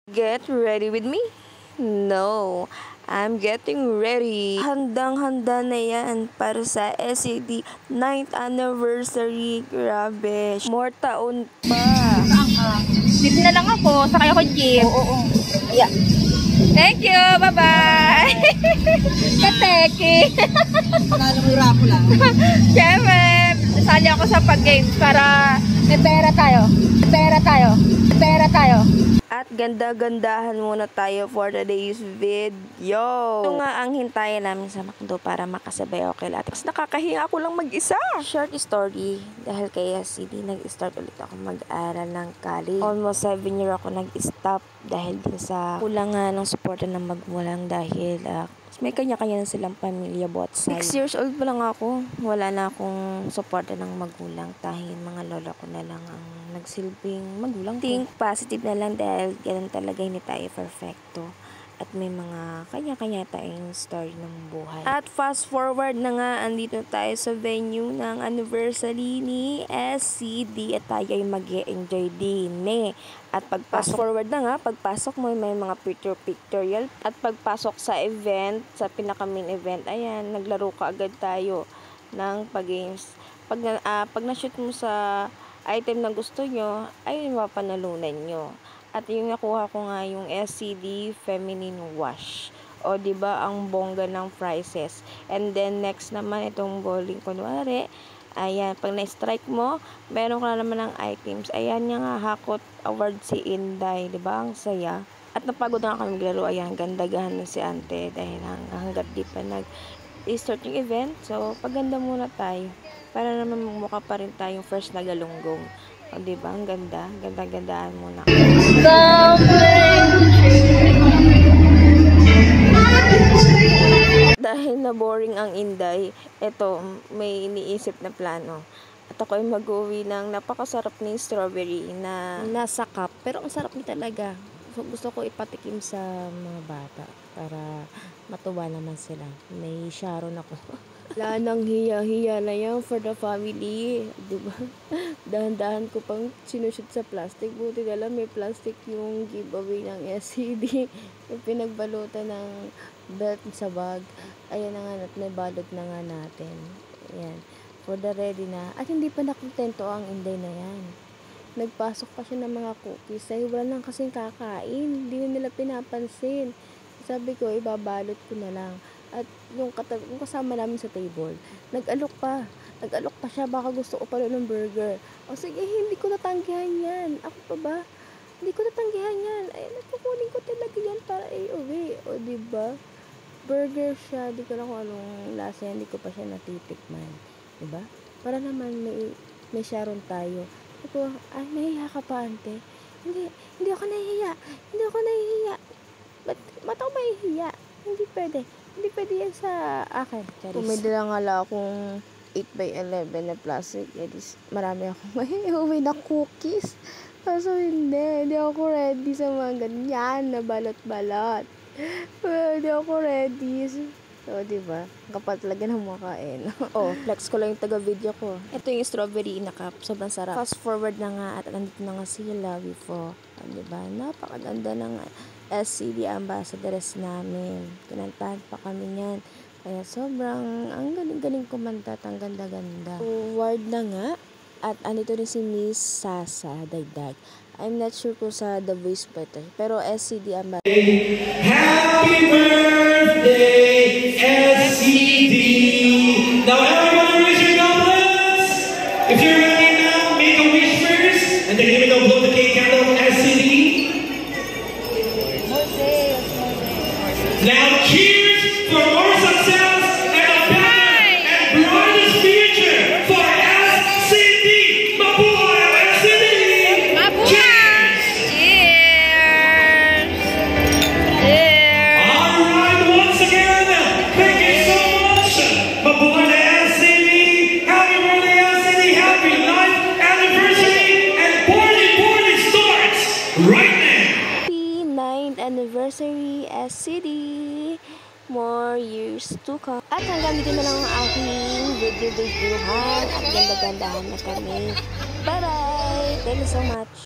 Get ready with me? No, I'm getting ready. Handang-handa na yan para sa SED 9th anniversary. Grabe, more taon pa. Saan ka? Dito na lang ako. Sakay ako jeep. Oo. Yeah. Thank you. Bye-bye. Kateki. Pagkala mo yung rapo lang. Siyempre, nasali ako sa pag-games para may pera tayo. Pera tayo. At ganda-gandahan muna tayo for today's video. Ito nga ang hintayin namin sa McDo para makasabay ako kay Latex. Nakakahiya ako lang mag-isa. Short story, dahil kay SED, nag-start ulit ako mag-aral ng college. Almost 7 years ako nag-stop dahil din sa kulangan ng suporta ng magulang dahil may kanya-kanya na silang pamilya both sides. 6 years old pa lang ako. Wala na akong suporta ng magulang. Dahil mga lola ko na lang ang nagsilbing magulang ko. Think positive na lang dahil ganun talaga, hindi tayo perfecto. At may mga kanya-kanya tayong story ng buhay. At fast forward na nga, andito tayo sa venue ng anniversary ni SED at tayo ay mag-e-enjoy din At pagpasok forward na nga, pagpasok mo may mga pictorial. At pagpasok sa event, sa pinaka-main event, ayan, naglaro ka agad tayo ng pag-games. Pag na-shoot mo sa item na gusto nyo, ay mapanalunan nyo. At yung nakuha ko nga yung SED Feminine Wash. O diba ang bongga ng prizes. And then next naman itong bowling kunwari. Ayan, pag na-strike mo, meron ka na naman ng items. Ayan yung hakot award si Inday. Diba? Ang saya. At napagod na kami maglaro. Ayan, gandagahan na si ante dahil hanggat di pa nag-start yung event. So, paganda muna tayo. Para naman mukha pa rin tayong first na galunggong. O, diba? Ang ganda. Ganda-gandaan muna. Dahil na boring ang Inday, eto, may iniisip na plano. At ako ay mag-uwi ng napakasarap ng strawberry na nasa cup. Pero ang sarap niya talaga. So, gusto ko ipatikim sa mga bata para matuwa naman sila. May Sharon ako. Wala nang hiya-hiya na yan for the family. Diba? Dahan-dahan ko pang sinushoot sa plastic. Buti na lang may plastic yung giveaway ng SED. Yung pinagbalutan ng belt sa bag. Ayan na nga, may balot na nga natin. Ayan. For the ready na. At hindi pa nakontento ang Inday na yan. Nagpasok pa siya ng mga cookies. Dahil wala lang kasing kakain. Hindi na nila pinapansin. Sabi ko, ibabalot ko na lang. At yung kasama namin sa table, nag-alok pa siya, baka gusto ko pa rin ng burger. O sige, hindi ko natanggihan yan. Ako pa ba? Hindi ko natanggihan yan. Ay, nagkukunin ko talaga yan para i-uwi. O diba? Burger siya, di ko lang kung anong lasa yan, hindi ko pa siya natitikman. Diba? Para naman may Sharon tayo. Ako, ay, nahihiya ka pa, ante? Hindi ako nahihiya. Ba't ako mahihiya? Hindi pwede yan sa akin. Pumili lang nga akong 8x11 na plastic. Marami akong may na cookies. Kaso hindi ako ready sa mga ganyan na balot-balot. Hindi ako ready. So, diba? Kapal talaga ng makain. Flex ko lang yung taga-video ko. Ito yung strawberry na cup. Sobrang sarap. Fast forward na nga at nandito na nga sila before. Diba? Napakaganda ng SED ambassadors namin. Kinantahan pa kami niyan. Kaya sobrang, ang galing-galing kumanta at ang ganda-ganda. Forward na nga. At andito rin si Miss Sasa Dagdag. I'm not sure kung sa The Voice better. Pero SED ambassador. Happy birthday, SED! Now everyone raise your goblets! If you're ready now, make a wish first. And then here we go, blow the cake candle of SED. Now cheers for more success and a better and brightest future for SED! Mabuhay ang SED! Cheers! Alright, once again, thank you so much! Mabuhay ang SED! Happy birthday SED! Happy life anniversary! And party starts right now! Happy 9th anniversary SED! More years to come. At hanggang dito na lang ang aking video-videohan at ganda-gandahan na kami. Bye-bye! Thank you so much!